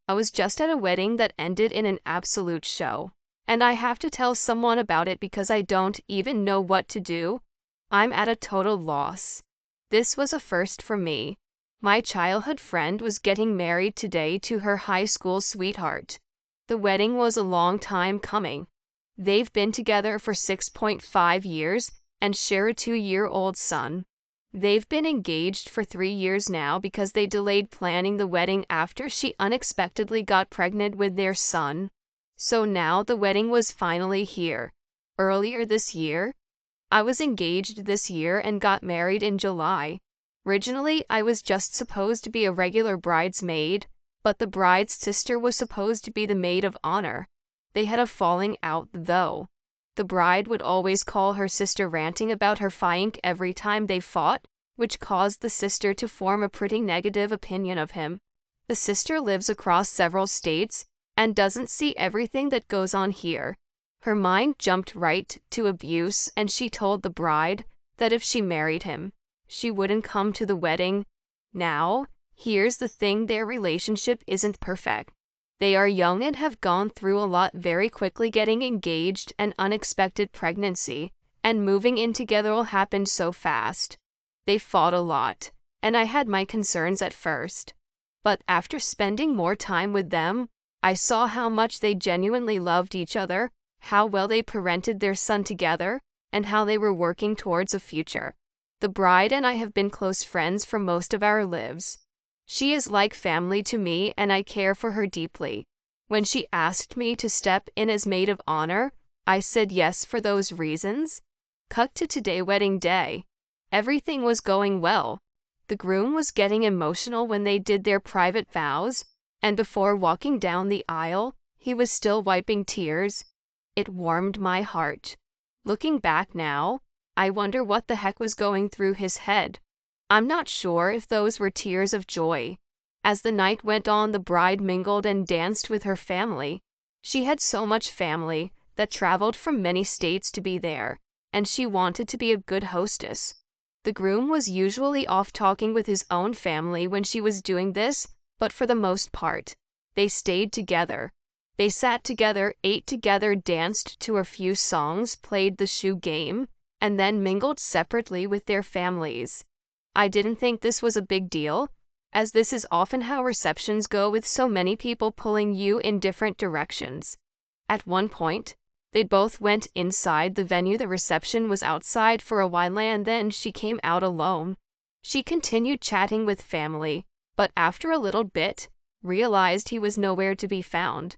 I was just at a wedding that ended in an absolute show, and I have to tell someone about it because I don't even know what to do. I'm at a total loss. This was a first for me. My childhood friend was getting married today to her high school sweetheart. The wedding was a long time coming. They've been together for 6.5 years and share a 2-year-old son. They've been engaged for 3 years now because they delayed planning the wedding after she unexpectedly got pregnant with their son. So now the wedding was finally here. Earlier this year, I was engaged this year and got married in July. Originally, I was just supposed to be a regular bridesmaid, but the bride's sister was supposed to be the maid of honor. They had a falling out, though. The bride would always call her sister ranting about her fiink every time they fought, which caused the sister to form a pretty negative opinion of him. The sister lives across several states and doesn't see everything that goes on here. Her mind jumped right to abuse, and she told the bride that if she married him, she wouldn't come to the wedding. Now, here's the thing, their relationship isn't perfect. They are young and have gone through a lot very quickly, getting engaged, an unexpected pregnancy, and moving in together all happened so fast. They fought a lot, and I had my concerns at first. But after spending more time with them, I saw how much they genuinely loved each other, how well they parented their son together, and how they were working towards a future. The bride and I have been close friends for most of our lives. She is like family to me and I care for her deeply. When she asked me to step in as maid of honor, I said yes for those reasons. Cut to today, wedding day. Everything was going well. The groom was getting emotional when they did their private vows, and before walking down the aisle, he was still wiping tears. It warmed my heart. Looking back now, I wonder what the heck was going through his head. I'm not sure if those were tears of joy. As the night went on, the bride mingled and danced with her family. She had so much family that traveled from many states to be there, and she wanted to be a good hostess. The groom was usually off talking with his own family when she was doing this, but for the most part, they stayed together. They sat together, ate together, danced to a few songs, played the shoe game, and then mingled separately with their families. I didn't think this was a big deal, as this is often how receptions go, with so many people pulling you in different directions. At one point, they both went inside the venue. The reception was outside for a while and then she came out alone. She continued chatting with family, but after a little bit, realized he was nowhere to be found.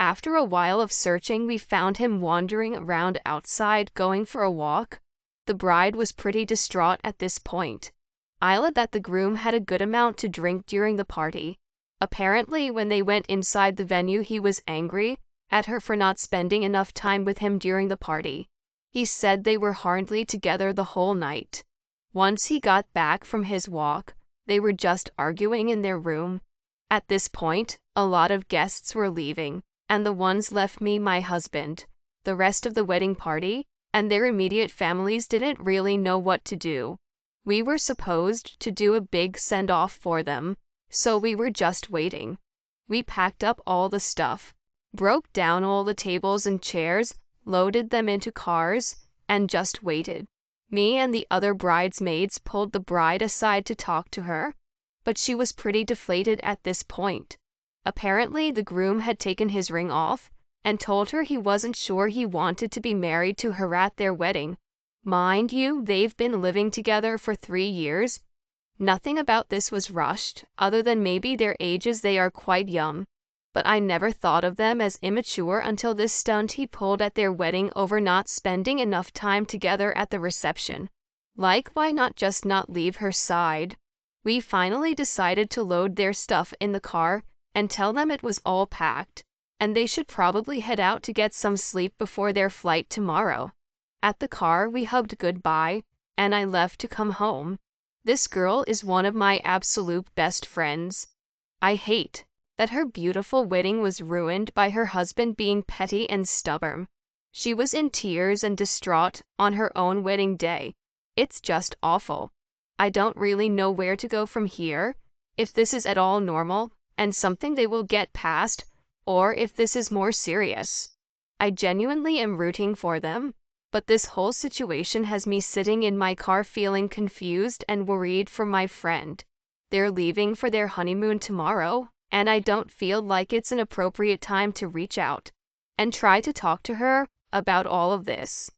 After a while of searching, we found him wandering around outside, going for a walk. The bride was pretty distraught at this point. I learned that the groom had a good amount to drink during the party. Apparently, when they went inside the venue, he was angry at her for not spending enough time with him during the party. He said they were hardly together the whole night. Once he got back from his walk, they were just arguing in their room. At this point, a lot of guests were leaving, and the ones left me, my husband, the rest of the wedding party, and their immediate families didn't really know what to do. We were supposed to do a big send-off for them, so we were just waiting. We packed up all the stuff, broke down all the tables and chairs, loaded them into cars, and just waited. Me and the other bridesmaids pulled the bride aside to talk to her, but she was pretty deflated at this point. Apparently, the groom had taken his ring off and told her he wasn't sure he wanted to be married to her at their wedding. Mind you, they've been living together for 3 years. Nothing about this was rushed, other than maybe their ages. They are quite young. But I never thought of them as immature until this stunt he pulled at their wedding over not spending enough time together at the reception. Like, why not just not leave her side? We finally decided to load their stuff in the car and tell them it was all packed, and they should probably head out to get some sleep before their flight tomorrow. At the car, we hugged goodbye, and I left to come home. This girl is one of my absolute best friends. I hate that her beautiful wedding was ruined by her husband being petty and stubborn. She was in tears and distraught on her own wedding day. It's just awful. I don't really know where to go from here. If this is at all normal, and something they will get past, or if this is more serious. I genuinely am rooting for them, but this whole situation has me sitting in my car feeling confused and worried for my friend. They're leaving for their honeymoon tomorrow, and I don't feel like it's an appropriate time to reach out and try to talk to her about all of this.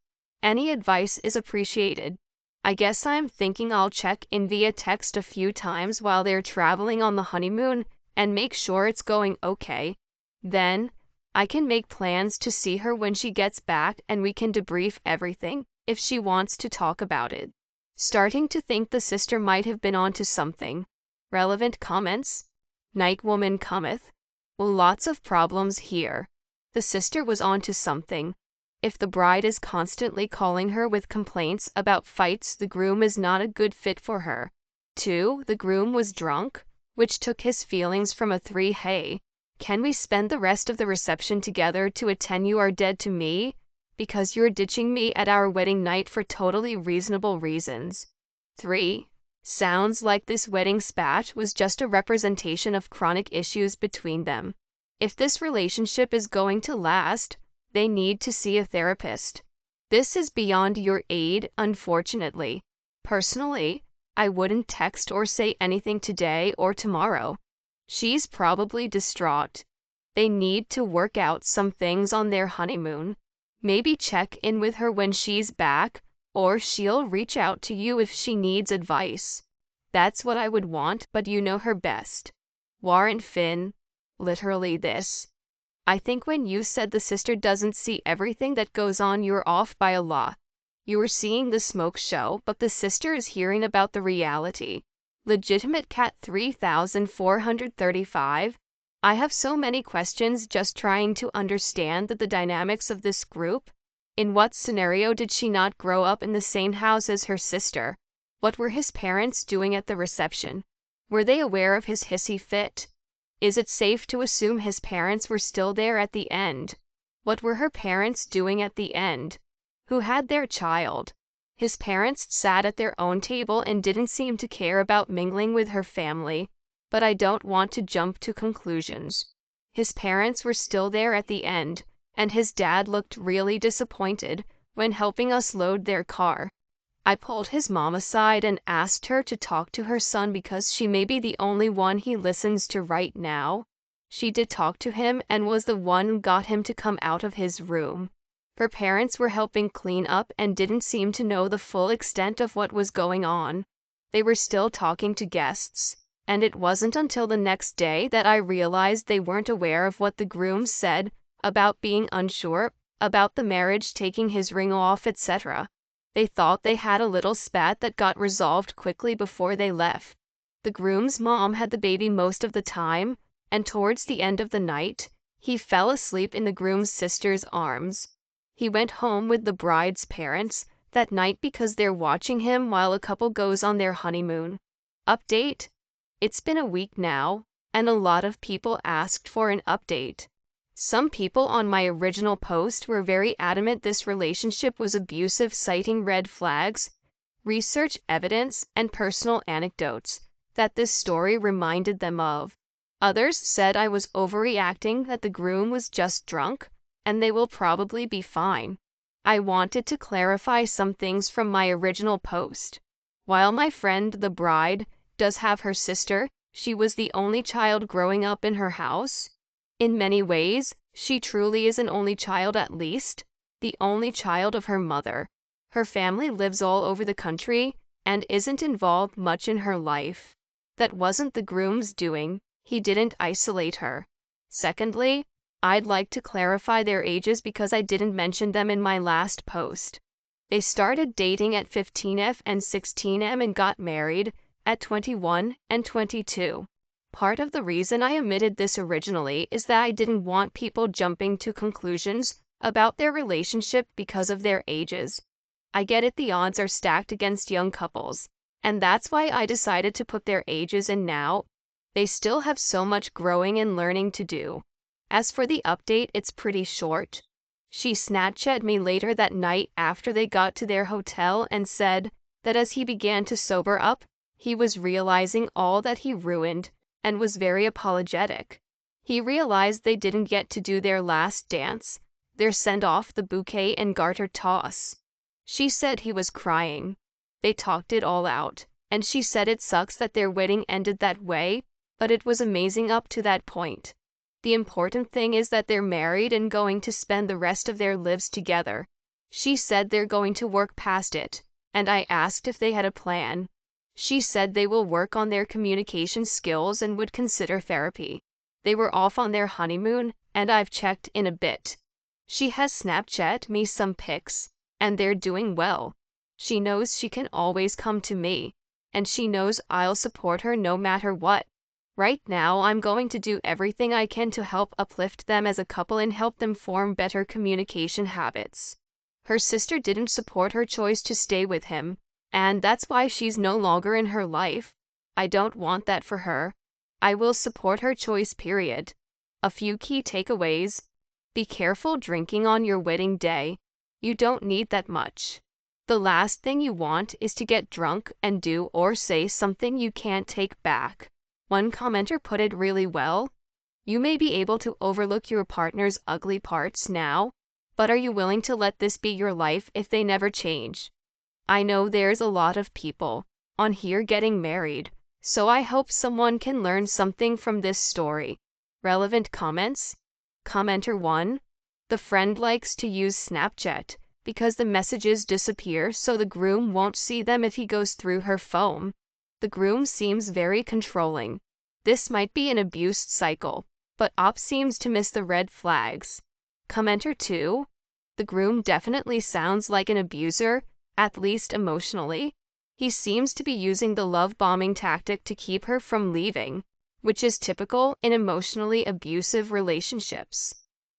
Any advice is appreciated. I guess I'm thinking I'll check in via text a few times while they're traveling on the honeymoon and make sure it's going okay. Then, I can make plans to see her when she gets back and we can debrief everything if she wants to talk about it. Starting to think the sister might have been onto something. Relevant comments? Night woman cometh. Well, lots of problems here. The sister was onto something. If the bride is constantly calling her with complaints about fights, the groom is not a good fit for her. 2. The groom was drunk, which took his feelings from a 3. Hey, can we spend the rest of the reception together to a 10? You are dead to me because you're ditching me at our wedding night for totally reasonable reasons. 3. Sounds like this wedding spat was just a representation of chronic issues between them. If this relationship is going to last, they need to see a therapist. This is beyond your aid, unfortunately. Personally, I wouldn't text or say anything today or tomorrow. She's probably distraught. They need to work out some things on their honeymoon. Maybe check in with her when she's back, or she'll reach out to you if she needs advice. That's what I would want, but you know her best. Warren Finn. Literally this. I think when you said the sister doesn't see everything that goes on, you're off by a lot. You were seeing the smoke show, but the sister is hearing about the reality. Legitimate cat 3435. I have so many questions just trying to understand the dynamics of this group. In what scenario did she not grow up in the same house as her sister? What were his parents doing at the reception? Were they aware of his hissy fit? Is it safe to assume his parents were still there at the end? What were her parents doing at the end? Who had their child? His parents sat at their own table and didn't seem to care about mingling with her family, but I don't want to jump to conclusions. His parents were still there at the end, and his dad looked really disappointed when helping us load their car. I pulled his mom aside and asked her to talk to her son because she may be the only one he listens to right now. She did talk to him and was the one who got him to come out of his room. Her parents were helping clean up and didn't seem to know the full extent of what was going on. They were still talking to guests, and it wasn't until the next day that I realized they weren't aware of what the groom said about being unsure about the marriage, taking his ring off, etc. They thought they had a little spat that got resolved quickly before they left. The groom's mom had the baby most of the time, and towards the end of the night, he fell asleep in the groom's sister's arms. He went home with the bride's parents that night because they're watching him while a couple goes on their honeymoon. Update? It's been a week now, and a lot of people asked for an update. Some people on my original post were very adamant this relationship was abusive, citing red flags, research evidence, and personal anecdotes that this story reminded them of. Others said I was overreacting, that the groom was just drunk, and they will probably be fine. I wanted to clarify some things from my original post. While my friend, the bride, does have her sister, she was the only child growing up in her house. In many ways, she truly is an only child, at least, the only child of her mother. Her family lives all over the country and isn't involved much in her life. That wasn't the groom's doing, he didn't isolate her. Secondly, I'd like to clarify their ages because I didn't mention them in my last post. They started dating at 15F and 16M and got married at 21 and 22. Part of the reason I omitted this originally is that I didn't want people jumping to conclusions about their relationship because of their ages. I get it, the odds are stacked against young couples, and that's why I decided to put their ages in now. They still have so much growing and learning to do. As for the update, it's pretty short. She Snapchatted me later that night after they got to their hotel and said that as he began to sober up, he was realizing all that he ruined and was very apologetic. He realized they didn't get to do their last dance, their send-off, the bouquet and garter toss. She said he was crying. They talked it all out, and she said it sucks that their wedding ended that way, but it was amazing up to that point. The important thing is that they're married and going to spend the rest of their lives together. She said they're going to work past it, and I asked if they had a plan. She said they will work on their communication skills and would consider therapy. They were off on their honeymoon, and I've checked in a bit. She has Snapchat me some pics, and they're doing well. She knows she can always come to me, and she knows I'll support her no matter what. Right now, I'm going to do everything I can to help uplift them as a couple and help them form better communication habits. Her sister didn't support her choice to stay with him, and that's why she's no longer in her life. I don't want that for her. I will support her choice, period. A few key takeaways. Be careful drinking on your wedding day. You don't need that much. The last thing you want is to get drunk and do or say something you can't take back. One commenter put it really well. You may be able to overlook your partner's ugly parts now, but are you willing to let this be your life if they never change? I know there's a lot of people on here getting married, so I hope someone can learn something from this story. Relevant comments? Commenter 1. The friend likes to use Snapchat because the messages disappear so the groom won't see them if he goes through her phone. The groom seems very controlling. This might be an abuse cycle, but Op seems to miss the red flags. Commenter 2. The groom definitely sounds like an abuser, at least emotionally. He seems to be using the love bombing tactic to keep her from leaving, which is typical in emotionally abusive relationships.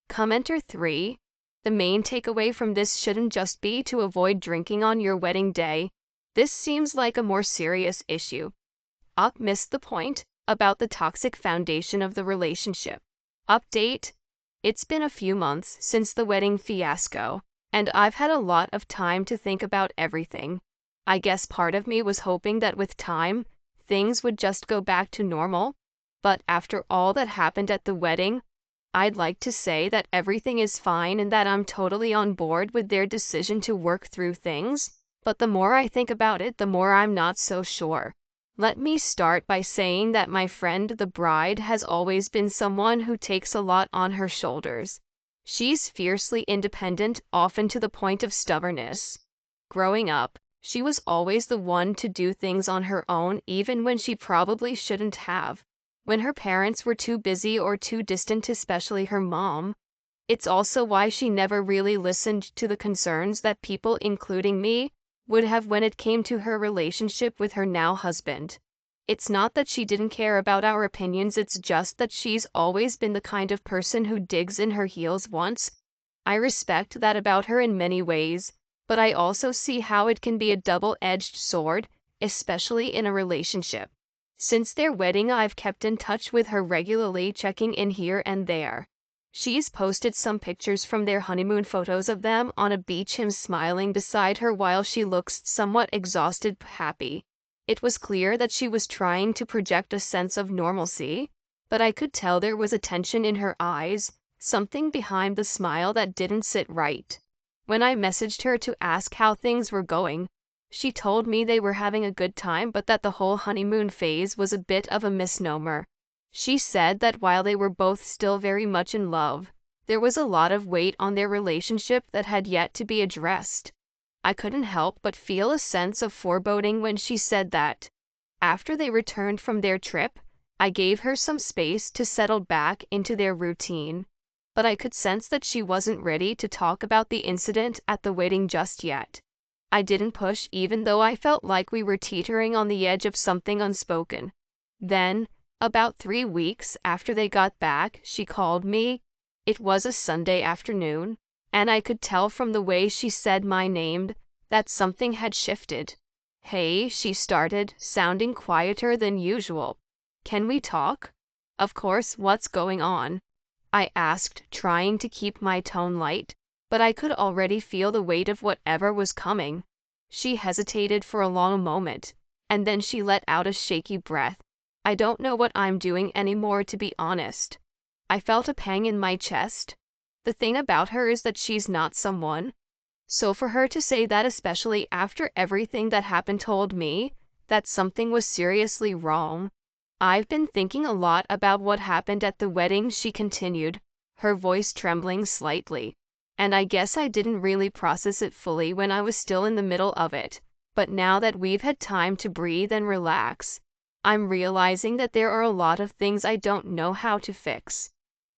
Commenter 3. The main takeaway from this shouldn't just be to avoid drinking on your wedding day. This seems like a more serious issue. Op missed the point about the toxic foundation of the relationship. Update. It's been a few months since the wedding fiasco, and I've had a lot of time to think about everything. I guess part of me was hoping that with time, things would just go back to normal. But after all that happened at the wedding, I'd like to say that everything is fine and that I'm totally on board with their decision to work through things. But the more I think about it, the more I'm not so sure. Let me start by saying that my friend, the bride, has always been someone who takes a lot on her shoulders. She's fiercely independent, often to the point of stubbornness. Growing up, she was always the one to do things on her own, even when she probably shouldn't have. When her parents were too busy or too distant, especially her mom. It's also why she never really listened to the concerns that people, including me, would have when it came to her relationship with her now husband. It's not that she didn't care about our opinions, it's just that she's always been the kind of person who digs in her heels once. I respect that about her in many ways, but I also see how it can be a double-edged sword, especially in a relationship. Since their wedding, I've kept in touch with her regularly, checking in here and there. She's posted some pictures from their honeymoon, photos of them on a beach, him smiling beside her while she looks somewhat exhausted, happy. It was clear that she was trying to project a sense of normalcy, but I could tell there was a tension in her eyes, something behind the smile that didn't sit right. When I messaged her to ask how things were going, she told me they were having a good time, but that the whole honeymoon phase was a bit of a misnomer. She said that while they were both still very much in love, there was a lot of weight on their relationship that had yet to be addressed. I couldn't help but feel a sense of foreboding when she said that. After they returned from their trip, I gave her some space to settle back into their routine. But I could sense that she wasn't ready to talk about the incident at the wedding just yet. I didn't push, even though I felt like we were teetering on the edge of something unspoken. Then, about 3 weeks after they got back, she called me. It was a Sunday afternoon, and I could tell from the way she said my name that something had shifted. "Hey," she started, sounding quieter than usual. "Can we talk?" "Of course, what's going on?" I asked, trying to keep my tone light, but I could already feel the weight of whatever was coming. She hesitated for a long moment, and then she let out a shaky breath. I don't know what I'm doing anymore, to be honest. I felt a pang in my chest. The thing about her is that she's not someone. So for her to say that, especially after everything that happened, told me that something was seriously wrong. I've been thinking a lot about what happened at the wedding, she continued, her voice trembling slightly. And I guess I didn't really process it fully when I was still in the middle of it. But now that we've had time to breathe and relax, I'm realizing that there are a lot of things I don't know how to fix.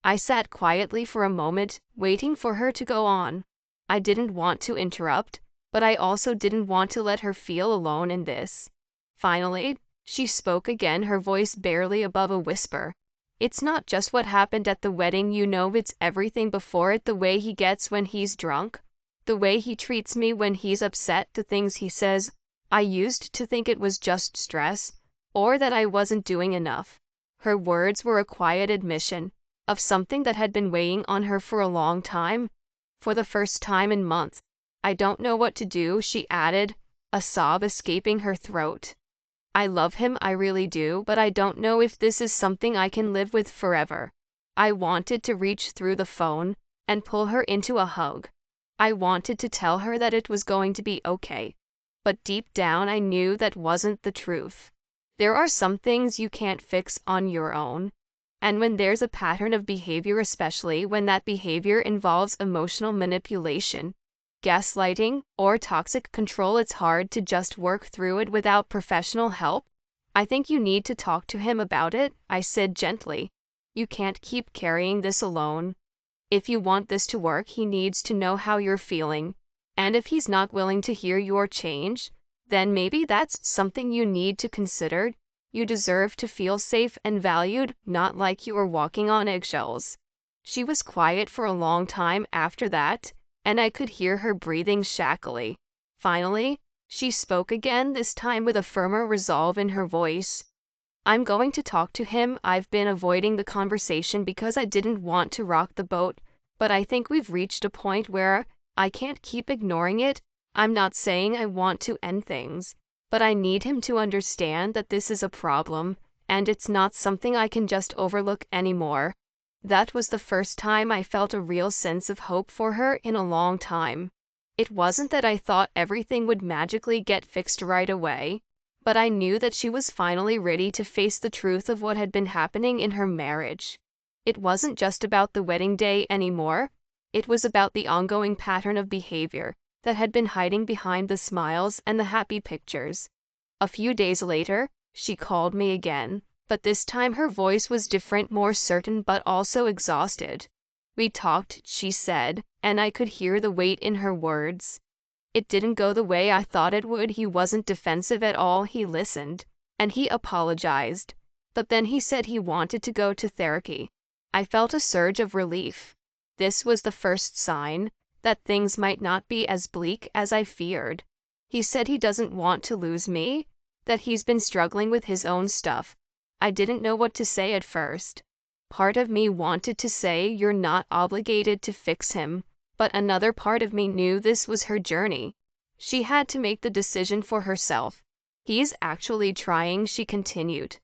I sat quietly for a moment, waiting for her to go on. I didn't want to interrupt, but I also didn't want to let her feel alone in this. Finally, she spoke again, her voice barely above a whisper. It's not just what happened at the wedding, you know, it's everything before it, the way he gets when he's drunk, the way he treats me when he's upset, the things he says. I used to think it was just stress, or that I wasn't doing enough. Her words were a quiet admission of something that had been weighing on her for a long time. For the first time in months. I don't know what to do, she added, a sob escaping her throat. I love him, I really do, but I don't know if this is something I can live with forever. I wanted to reach through the phone and pull her into a hug. I wanted to tell her that it was going to be okay. But deep down I knew that wasn't the truth. There are some things you can't fix on your own. And when there's a pattern of behavior, especially when that behavior involves emotional manipulation, gaslighting, or toxic control, it's hard to just work through it without professional help. I think you need to talk to him about it, I said gently. You can't keep carrying this alone. If you want this to work, he needs to know how you're feeling. And if he's not willing to hear your change, then maybe that's something you need to consider. You deserve to feel safe and valued, not like you are walking on eggshells. She was quiet for a long time after that, and I could hear her breathing shackily. Finally, she spoke again, this time with a firmer resolve in her voice. I'm going to talk to him. I've been avoiding the conversation because I didn't want to rock the boat, but I think we've reached a point where I can't keep ignoring it. I'm not saying I want to end things, but I need him to understand that this is a problem, and it's not something I can just overlook anymore. That was the first time I felt a real sense of hope for her in a long time. It wasn't that I thought everything would magically get fixed right away, but I knew that she was finally ready to face the truth of what had been happening in her marriage. It wasn't just about the wedding day anymore. It was about the ongoing pattern of behavior that had been hiding behind the smiles and the happy pictures. A few days later, she called me again, but this time her voice was different, more certain but also exhausted. We talked, she said, and I could hear the weight in her words. It didn't go the way I thought it would. He wasn't defensive at all. He listened, and he apologized. But then he said he wanted to go to therapy. I felt a surge of relief. This was the first sign that things might not be as bleak as I feared. He said he doesn't want to lose me, that he's been struggling with his own stuff. I didn't know what to say at first. Part of me wanted to say, you're not obligated to fix him, but another part of me knew this was her journey. She had to make the decision for herself. He's actually trying, she continued.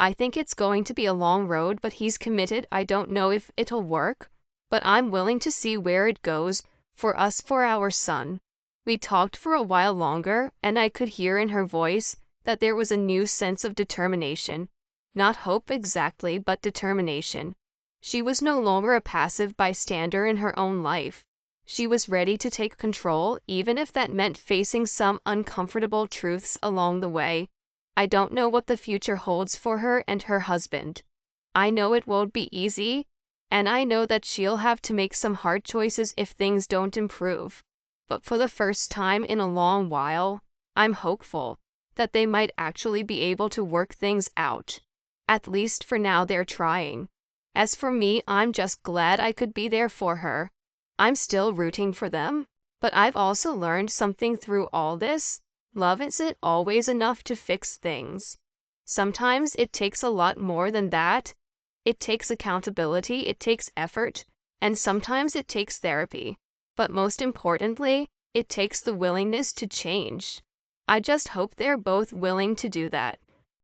I think it's going to be a long road, but he's committed. I don't know if it'll work, but I'm willing to see where it goes, for us, for our son. We talked for a while longer, and I could hear in her voice that there was a new sense of determination. Not hope exactly, but determination. She was no longer a passive bystander in her own life. She was ready to take control, even if that meant facing some uncomfortable truths along the way. I don't know what the future holds for her and her husband. I know it won't be easy, and I know that she'll have to make some hard choices if things don't improve. But for the first time in a long while, I'm hopeful that they might actually be able to work things out. At least for now, they're trying. As for me, I'm just glad I could be there for her. I'm still rooting for them, but I've also learned something through all this. Love isn't always enough to fix things. Sometimes it takes a lot more than that. It takes accountability, it takes effort, and sometimes it takes therapy. But most importantly, it takes the willingness to change. I just hope they're both willing to do that.